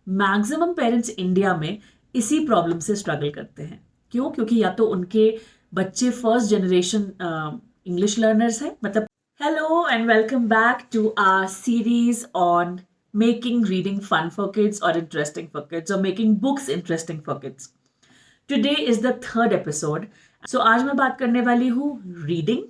Maximum parents India में इसी problem से स्ट्रगल करते हैं। क्यों? क्योंकि या तो उनके बच्चे फर्स्ट जनरेशन इंग्लिश लर्नर्स हैं, मतलब hello and welcome back to our series on making reading fun for kids और इंटरेस्टिंग फॉर किड्स और making books interesting for kids. Today is the third episode. So आज मैं बात करने वाली हूँ रीडिंग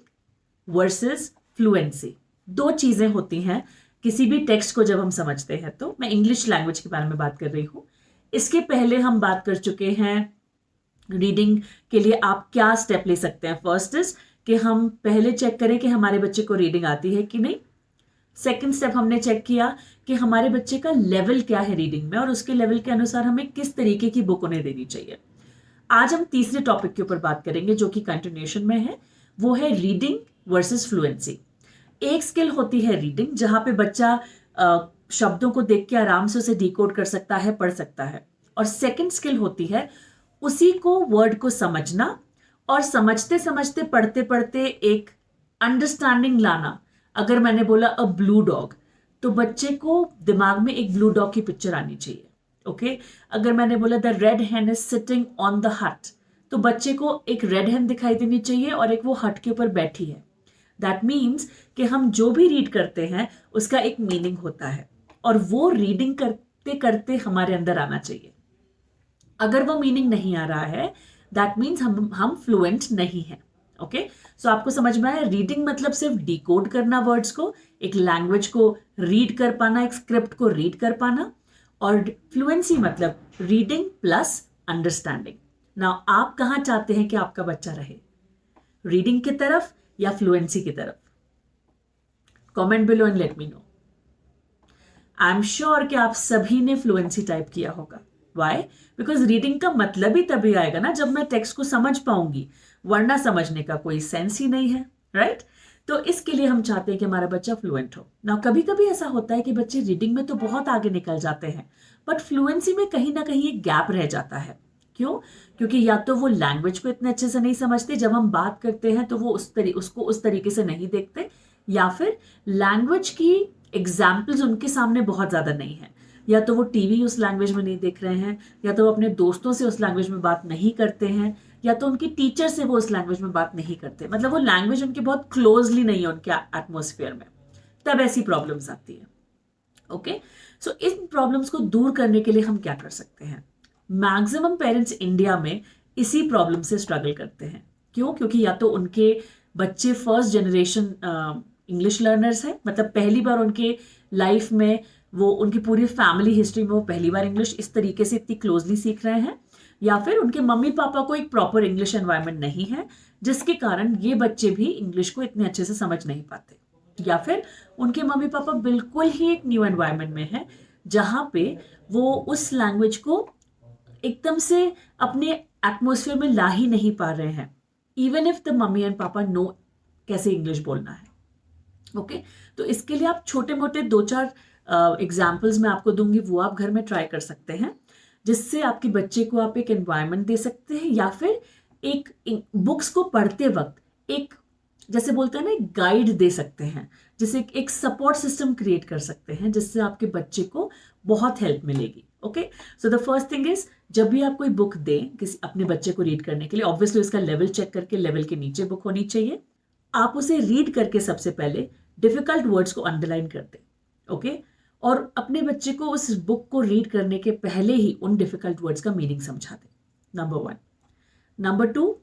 वर्सेस फ्लुएंसी। दो चीजें होती हैं किसी भी टेक्स्ट को जब हम समझते हैं। तो मैं इंग्लिश लैंग्वेज के बारे में बात कर रही हूँ। इसके पहले हम बात कर चुके हैं रीडिंग के लिए आप क्या स्टेप ले सकते हैं। फर्स्ट इज कि हम पहले चेक करें कि हमारे बच्चे को रीडिंग आती है कि नहीं। सेकंड स्टेप हमने चेक किया कि हमारे बच्चे का लेवल क्या है रीडिंग में और उसके लेवल के अनुसार हमें किस तरीके की बुक उन्हें देनी चाहिए। आज हम तीसरे टॉपिक के ऊपर बात करेंगे जो कि कंटिन्यूएशन में है, वो है रीडिंग वर्सेस फ्लुएंसी। एक स्किल होती है रीडिंग, जहां पे बच्चा शब्दों को देख के आराम से उसे डिकोड कर सकता है, पढ़ सकता है। और सेकंड स्किल होती है उसी को वर्ड को समझना और समझते समझते पढ़ते पढ़ते एक अंडरस्टैंडिंग लाना। अगर मैंने बोला अ ब्लू डॉग, तो बच्चे को दिमाग में एक ब्लू डॉग की पिक्चर आनी चाहिए। ओके अगर मैंने बोला the red hen is sitting on the hut, तो बच्चे को एक रेड हैन दिखाई देनी चाहिए और एक वो हट के ऊपर बैठी है। दैट मीन्स कि हम जो भी रीड करते हैं उसका एक मीनिंग होता है और वो रीडिंग करते करते हमारे अंदर आना चाहिए। अगर वो मीनिंग नहीं आ रहा है दैट मीन्स हम फ्लुएंट नहीं है। ओके सो आपको समझ में आया, रीडिंग मतलब सिर्फ डिकोड करना वर्ड्स को, एक लैंग्वेज को रीड कर पाना, एक स्क्रिप्ट को रीड कर पाना। और फ्लुएंसी मतलब रीडिंग प्लस अंडरस्टैंडिंग। नाउ आप कहां चाहते हैं कि आपका बच्चा रहे, रीडिंग की तरफ या फ्लुएंसी की तरफ? Comment below and let me know. I am sure कि आप सभी ने फ्लुएंसी टाइप किया होगा। वाई? बिकॉज रीडिंग का मतलब ही तभी आएगा ना जब मैं टेक्स्ट को समझ पाऊंगी, वरना समझने का कोई सेंस ही नहीं है, राइट? तो इसके लिए हम चाहते हैं कि हमारा बच्चा फ्लुएंट हो। ना कभी कभी ऐसा होता है कि बच्चे रीडिंग में तो बहुत आगे निकल जाते हैं बट फ्लुएंसी में कहीं ना कहीं एक गैप रह जाता है। क्यों? क्योंकि या तो वो लैंग्वेज को इतने अच्छे से नहीं समझते, जब हम बात करते हैं तो वो उसको उस तरीके से नहीं देखते, या फिर लैंग्वेज की एग्जाम्पल्स उनके सामने बहुत ज्यादा नहीं है, या तो वो टीवी उस लैंग्वेज में नहीं देख रहे हैं, या तो वो अपने दोस्तों से उस लैंग्वेज में बात नहीं करते हैं, या तो उनकी टीचर से वो उस लैंग्वेज में बात नहीं करते। मतलब वो लैंग्वेज उनके बहुत क्लोजली नहीं है उनके एटमोसफियर में, तब ऐसी प्रॉब्लम्स आती है। ओके सो इन प्रॉब्लम्स को दूर करने के लिए हम क्या कर सकते हैं? मैक्सिमम पेरेंट्स इंडिया में इसी प्रॉब्लम से स्ट्रगल करते हैं। क्यों? क्योंकि या तो उनके बच्चे फर्स्ट जनरेशन इंग्लिश लर्नर्स हैं, मतलब पहली बार उनके लाइफ में वो उनकी पूरी फैमिली हिस्ट्री में वो पहली बार इंग्लिश इस तरीके से इतनी क्लोजली सीख रहे हैं, या फिर उनके मम्मी पापा को एक प्रॉपर इंग्लिश एनवायरनमेंट नहीं है जिसके कारण ये बच्चे भी इंग्लिश को इतने अच्छे से समझ नहीं पाते, या फिर उनके मम्मी पापा बिल्कुल ही एक न्यू एनवायरनमेंट में है जहां पे वो उस लैंग्वेज को एकदम से अपने एटमोसफियर में ला ही नहीं पा रहे हैं, even if the mummy and पापा नो कैसे इंग्लिश बोलना है। ओके तो इसके लिए आप छोटे मोटे 2-4 एग्जाम्पल्स मैं आपको दूंगी, वो आप घर में ट्राई कर सकते हैं, जिससे आपके बच्चे को आप एक एनवायरनमेंट दे सकते हैं, या फिर एक बुक्स को पढ़ते वक्त एक जैसे बोलते हैं ना एक गाइड दे सकते हैं, जिससे एक सपोर्ट सिस्टम क्रिएट कर सकते हैं जिससे आपके बच्चे को बहुत हेल्प मिलेगी। Okay so the first thing is, जब भी आप कोई बुक दें किसी अपने बच्चे को रीड करने के लिए, ऑब्वियसली उसका लेवल चेक करके लेवल के नीचे बुक होनी चाहिए। आप उसे रीड करके सबसे पहले डिफिकल्ट वर्ड्स को अंडरलाइन कर दें। ओके और अपने बच्चे को उस बुक को रीड करने के पहले ही उन डिफिकल्ट वर्ड्स का मीनिंग समझा दें, नंबर 1। नंबर 2,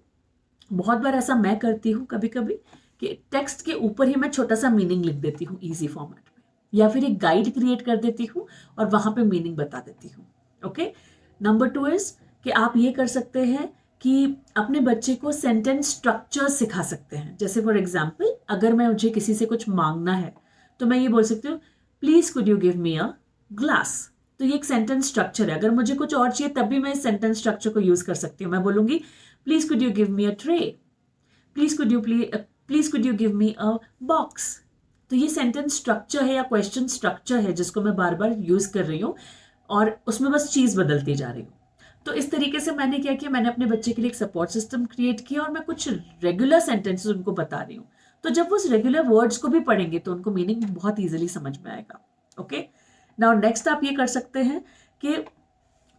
बहुत बार ऐसा मैं करती हूँ कभी कभी कि टेक्स्ट के ऊपर ही मैं छोटा सा मीनिंग लिख देती हूँ इजी फॉर्मेट में, या फिर एक गाइड क्रिएट कर देती हूँ और वहां पे मीनिंग बता देती हूँ। ओके नंबर 2 इज कि आप ये कर सकते हैं कि अपने बच्चे को सेंटेंस स्ट्रक्चर सिखा सकते हैं। जैसे फॉर एग्जाम्पल, अगर मैं मुझे किसी से कुछ मांगना है तो मैं ये बोल सकती हूँ, please could you give me a glass. तो ये एक सेंटेंस स्ट्रक्चर है। अगर मुझे कुछ और चाहिए तब भी मैं इस सेंटेंस स्ट्रक्चर को यूज कर सकती हूँ। मैं बोलूंगी, please could you give me a tray, please could you give me a box. तो ये सेंटेंस स्ट्रक्चर है या क्वेश्चन स्ट्रक्चर है जिसको मैं बार बार यूज कर रही हूँ और उसमें बस चीज बदलती जा रही हूँ। तो इस तरीके से मैंने क्या किया, मैंने अपने बच्चे के लिए एक सपोर्ट सिस्टम क्रिएट किया और मैं कुछ रेगुलर सेंटेंसेस उनको बता रही हूँ। तो जब वो उस रेगुलर वर्ड्स को भी पढ़ेंगे तो उनको मीनिंग बहुत इजीली समझ में आएगा। ओके नाउ नेक्स्ट आप ये कर सकते हैं कि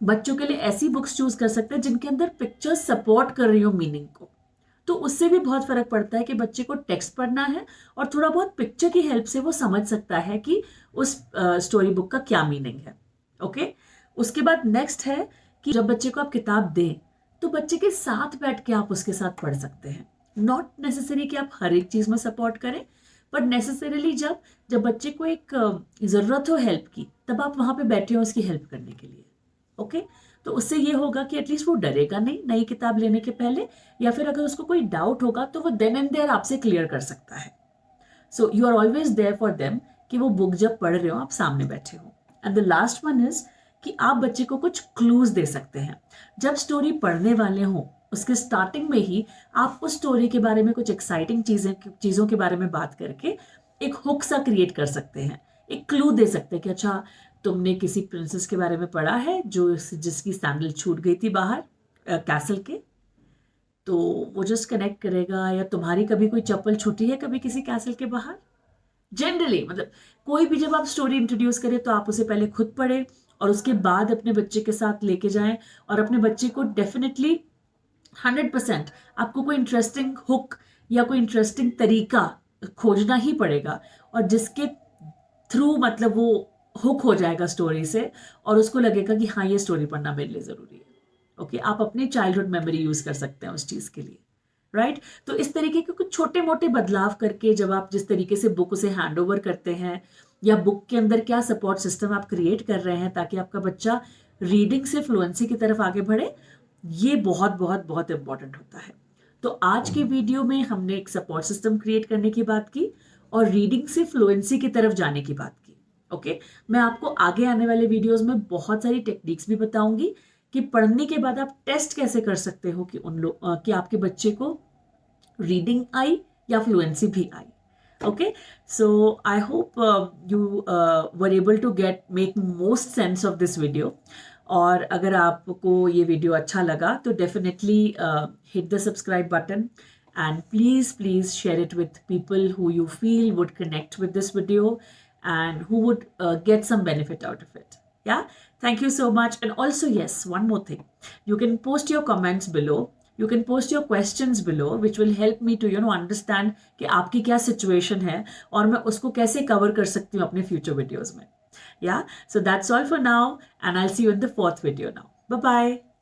बच्चों के लिए ऐसी बुक्स चूज कर सकते हैं जिनके अंदर पिक्चर्स सपोर्ट कर रही हो मीनिंग को। तो उससे भी बहुत फर्क पड़ता है कि बच्चे को टेक्स्ट पढ़ना है और थोड़ा बहुत पिक्चर की हेल्प से वो समझ सकता है कि उस स्टोरी बुक का क्या मीनिंग है। ओके, उसके बाद नेक्स्ट है कि जब बच्चे को आप किताब दें तो बच्चे के साथ बैठ के आप उसके साथ पढ़ सकते हैं। नॉट नेसेसरी कि आप हर एक चीज में सपोर्ट करें, बट नेसेसरीली जब जब बच्चे को एक जरूरत हो हेल्प की, तब आप वहां पे बैठे हो उसकी हेल्प करने के लिए। ओके, तो उससे ये होगा कि एटलीस्ट वो डरेगा नहीं नई किताब लेने के पहले, या फिर अगर उसको कोई डाउट होगा तो वो देन एंड देयर आपसे क्लियर कर सकता है। So you are always there for them कि वो बुक जब पढ़ रहे हो आप सामने बैठे हो। And the last one is कि आप बच्चे को कुछ क्लूज दे सकते हैं। जब स्टोरी पढ़ने वाले हो उसके स्टार्टिंग में ही आप उस स्टोरी के बारे में कुछ एक्साइटिंग चीजों के बारे में बात करके एक हुक सा क्रिएट कर सकते हैं, एक क्लू दे सकते हैं कि अच्छा तुमने किसी प्रिंसेस के बारे में पढ़ा है जो जिसकी सैंडल छूट गई थी बाहर कैसल के, तो वो जस्ट कनेक्ट करेगा। या तुम्हारी कभी कोई चप्पल छूटी है कभी किसी कैसल के बाहर। जनरली मतलब कोई भी जब आप स्टोरी इंट्रोड्यूस करें तो आप उसे पहले खुद पढ़े और उसके बाद अपने बच्चे के साथ लेके जाएं, और अपने बच्चे को डेफिनेटली 100% आपको कोई इंटरेस्टिंग हुक या कोई इंटरेस्टिंग तरीका खोजना ही पड़ेगा, और जिसके थ्रू मतलब वो हुक हो जाएगा स्टोरी से और उसको लगेगा कि हाँ ये स्टोरी पढ़ना मेरे लिए जरूरी है। ओके, आप अपनी चाइल्डहुड मेमोरी यूज कर सकते हैं उस चीज के लिए, राइट? तो इस तरीके के कुछ छोटे मोटे बदलाव करके जब आप जिस तरीके से बुक उसे हैंड ओवर करते हैं, या बुक के अंदर क्या सपोर्ट सिस्टम आप क्रिएट कर रहे हैं ताकि आपका बच्चा रीडिंग से फ्लुएंसी की तरफ आगे बढ़े, ये बहुत बहुत बहुत इंपॉर्टेंट होता है। तो आज के वीडियो में हमने एक सपोर्ट सिस्टम क्रिएट करने की बात की और रीडिंग से फ्लुएंसी की तरफ जाने की बात की। ओके, मैं आपको आगे आने वाले वीडियोस में बहुत सारी टेक्निक्स भी बताऊंगी कि पढ़ने के बाद आप टेस्ट कैसे कर सकते हो कि कि आपके बच्चे को रीडिंग आई या फ्लुएंसी भी आई। Okay, so I hope you were able to make most sense of this video. और अगर आपको ये वीडियो अच्छा लगा तो definitely hit the subscribe button, and please share it with people who you feel would connect with this video and who would get some benefit out of it. Yeah, thank you so much. And also, yes, one more thing, you can post your comments below, you can post your questions below, which will help me to understand कि आपकी क्या situation है और मैं उसको कैसे cover कर सकती हूँ अपने future videos में. Yeah, so that's all for now, and I'll see you in the 4th video now. Bye bye.